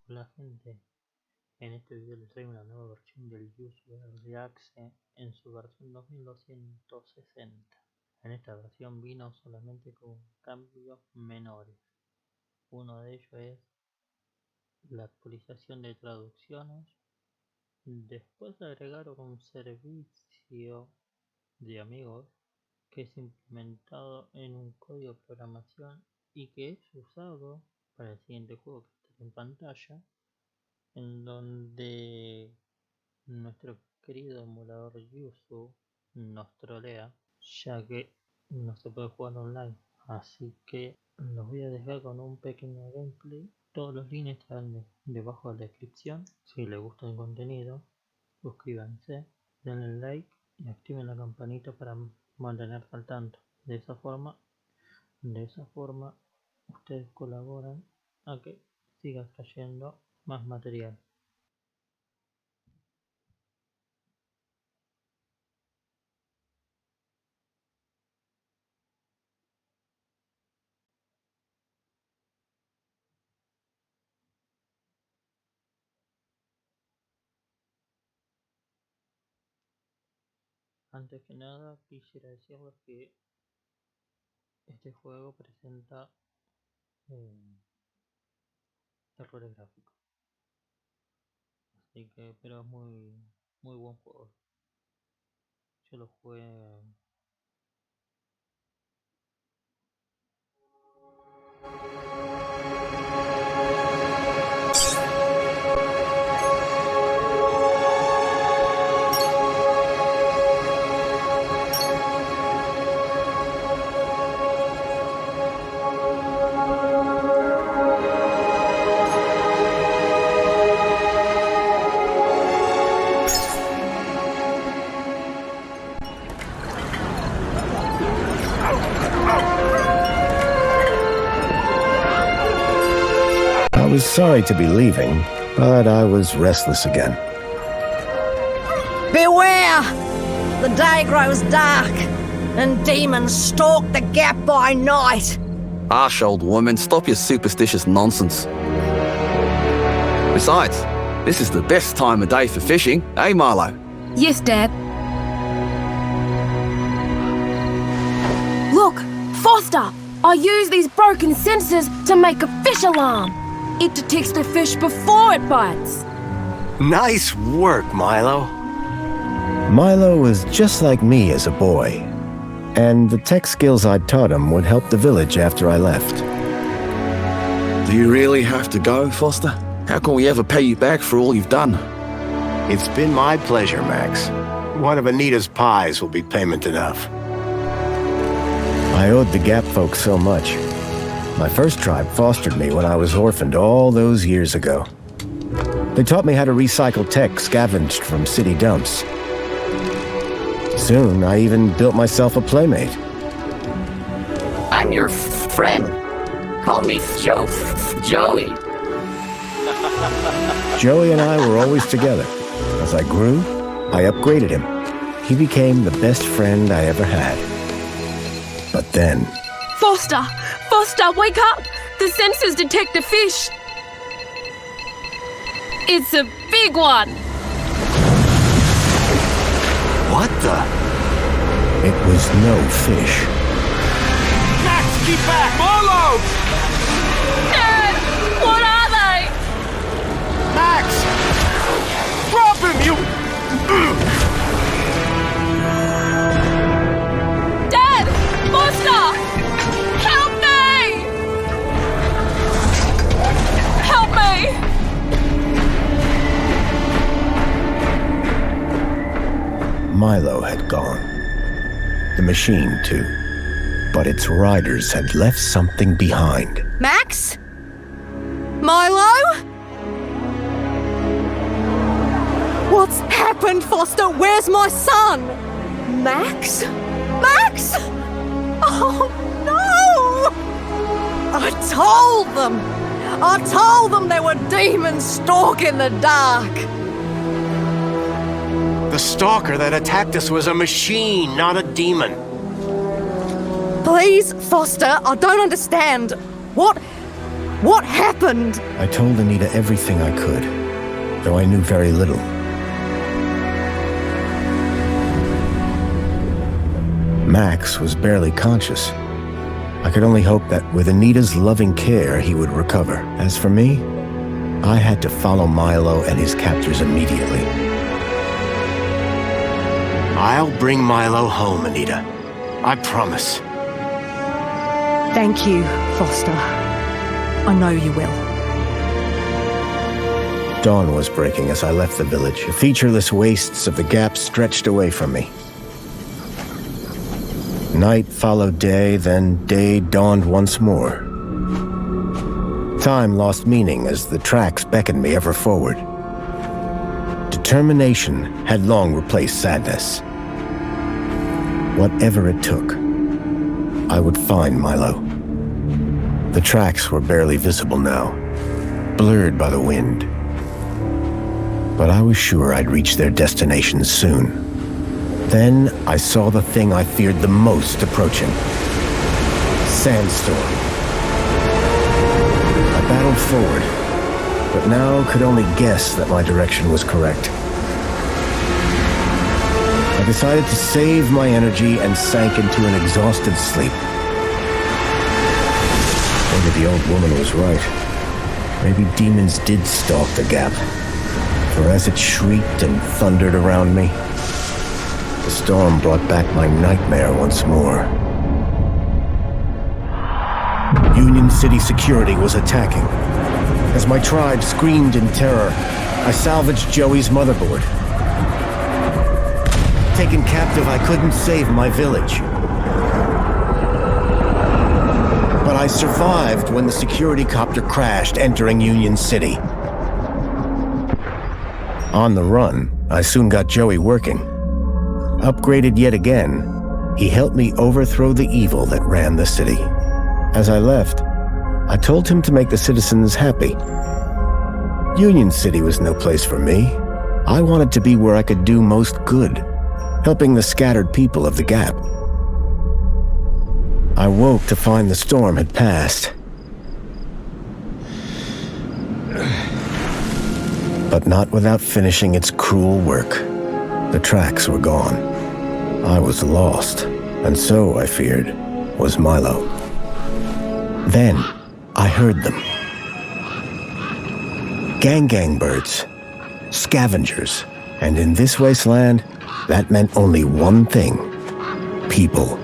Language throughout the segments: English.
Hola gente, en este video les traigo una nueva versión del YUZU Early Access en su versión 2260. En esta versión vino solamente con cambios menores. Uno de ellos es la actualización de traducciones. Después agregaron un servicio de amigos que es implementado en un código de programación y que es usado para el siguiente juego que está en pantalla, en donde nuestro querido emulador YUZU nos trolea, ya que no se puede jugar online. Así que los voy a dejar con un pequeño gameplay. Todos los links están debajo de la descripción. Si les gusta el contenido, suscríbanse, denle like y activen la campanita para mantenerse al tanto. De esa forma ustedes colaboran a que siga trayendo más material. Antes que nada quisiera decirles que este juego presenta errores gráficos, así que pero es muy buen juego. Yo lo jugué. I was sorry to be leaving, but I was restless again. Beware! The day grows dark, and demons stalk the gap by night. Harsh, old woman, stop your superstitious nonsense. Besides, this is the best time of day for fishing, eh, Marlo? Yes, Dad. Look, Foster! I use these broken sensors to make a fish alarm. It detects the fish before it bites. Nice work, Milo. Milo was just like me as a boy, and the tech skills I'd taught him would help the village after I left. Do you really have to go, Foster? How can we ever pay you back for all you've done? It's been my pleasure, Max. One of Anita's pies will be payment enough. I owed the Gap folks so much. My first tribe fostered me when I was orphaned all those years ago. They taught me how to recycle tech scavenged from city dumps. Soon, I even built myself a playmate. I'm your friend. Call me Joey. Joey and I were always together. As I grew, I upgraded him. He became the best friend I ever had. But then... Foster! Foster, wake up! The sensors detect a fish. It's a big one. What the? It was no fish. Max, keep back! Milo! Dad! What are they? Max! Drop him, you... Dad! Foster! Help me! Help me! Milo had gone. The machine, too. But its riders had left something behind. Max? Milo? What's happened, Foster? Where's my son? Max? Max? Oh, no! I told them there were demons stalking the dark. The stalker that attacked us was a machine, not a demon. Please, Foster, I don't understand. What happened? I told Anita everything I could, though I knew very little. Max was barely conscious. I could only hope that with Anita's loving care, he would recover. As for me, I had to follow Milo and his captors immediately. I'll bring Milo home, Anita. I promise. Thank you, Foster. I know you will. Dawn was breaking as I left the village. The featureless wastes of the Gap stretched away from me. Night followed day, then day dawned once more. Time lost meaning as the tracks beckoned me ever forward. Determination had long replaced sadness. Whatever it took, I would find Milo. The tracks were barely visible now, blurred by the wind. But I was sure I'd reach their destination soon. Then I saw the thing I feared the most approaching. Sandstorm. I battled forward, but now could only guess that my direction was correct. I decided to save my energy and sank into an exhausted sleep. Maybe the old woman was right. Maybe demons did stalk the Gap. For as it shrieked and thundered around me, the storm brought back my nightmare once more. Union City security was attacking. As my tribe screamed in terror, I salvaged Joey's motherboard. Taken captive, I couldn't save my village. But I survived when the security copter crashed, entering Union City. On the run, I soon got Joey working. Upgraded yet again, he helped me overthrow the evil that ran the city. As I left, I told him to make the citizens happy. Union City was no place for me. I wanted to be where I could do most good, helping the scattered people of the Gap. I woke to find the storm had passed. But not without finishing its cruel work. The tracks were gone. I was lost, and so, I feared, was Milo. Then, I heard them. Gang birds, scavengers, and in this wasteland, that meant only one thing: people.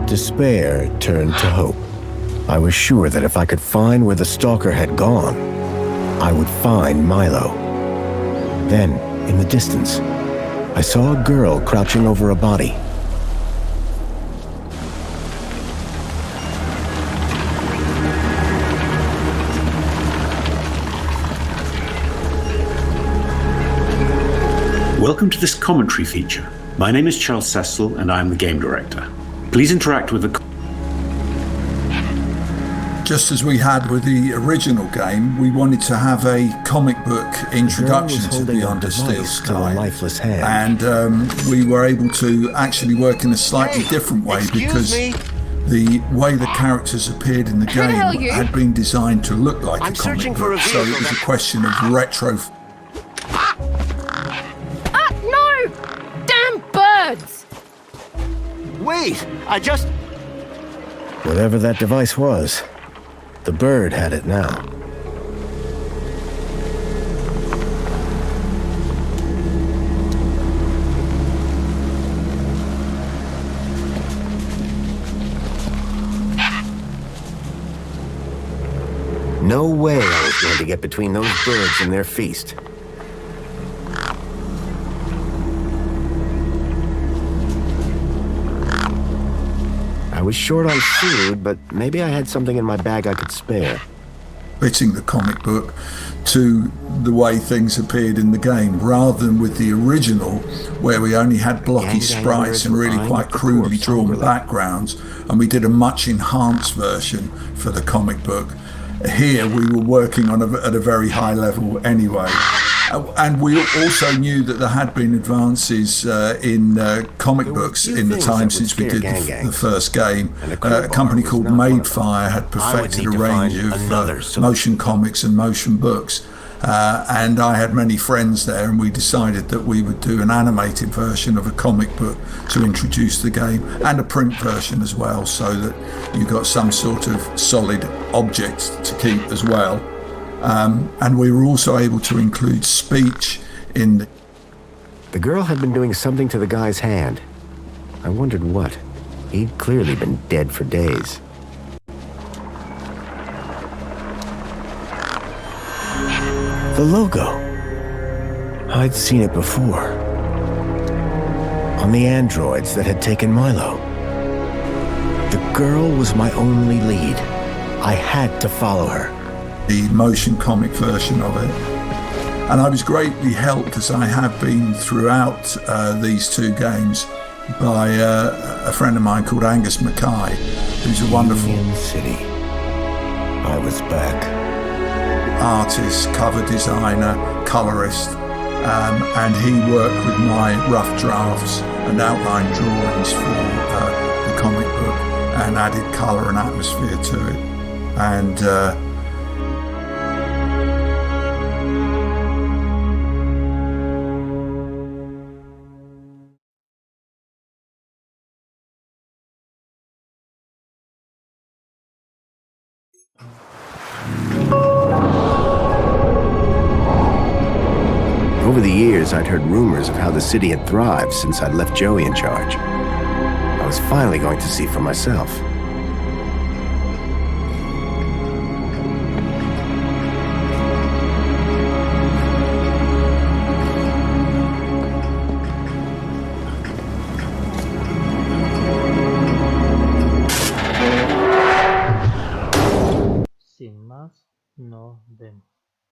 Despair turned to hope. I was sure that if I could find where the stalker had gone, I would find Milo. Then, in the distance, I saw a girl crouching over a body. Welcome to this commentary feature. My name is Charles Cecil and I am the game director. Please interact with the... Just as we had with the original game, we wanted to have a comic book introduction to Beyond a Steel Sky. And we were able to actually work in a slightly different way because the way the characters appeared in the game had been designed to look like a comic book. So it was a question of retro... No! Damn birds! Wait, I just... Whatever that device was, the bird had it now. No way I was going to get between those birds and their feast. I was short on food, but maybe I had something in my bag I could spare. Fitting the comic book to the way things appeared in the game, rather than with the original, where we only had blocky sprites and really quite crudely drawn backgrounds, and we did a much enhanced version for the comic book. Here we were working on at a very high level anyway. And we also knew that there had been advances in comic books in the time since we did the first game. A company called Madefire had perfected a range of motion comics and motion books. And I had many friends there, and we decided that we would do an animated version of a comic book to introduce the game, and a print version as well, so that you got some sort of solid object to keep as well. And we were also able to include speech in The girl had been doing something to the guy's hand. I wondered what. He'd clearly been dead for days. The logo. I'd seen it before. On the androids that had taken Milo. The girl was my only lead. I had to follow her. The motion comic version of it. And I was greatly helped, as I have been throughout these two games, by a friend of mine called Angus Mackay, who's a wonderful City. I was back. Artist, cover designer, colorist, and he worked with my rough drafts and outline drawings for the comic book and added color and atmosphere to it. And over the years, I'd heard rumors of how the city had thrived since I'd left Joey in charge. I was finally going to see for myself. Sin más, nos vemos.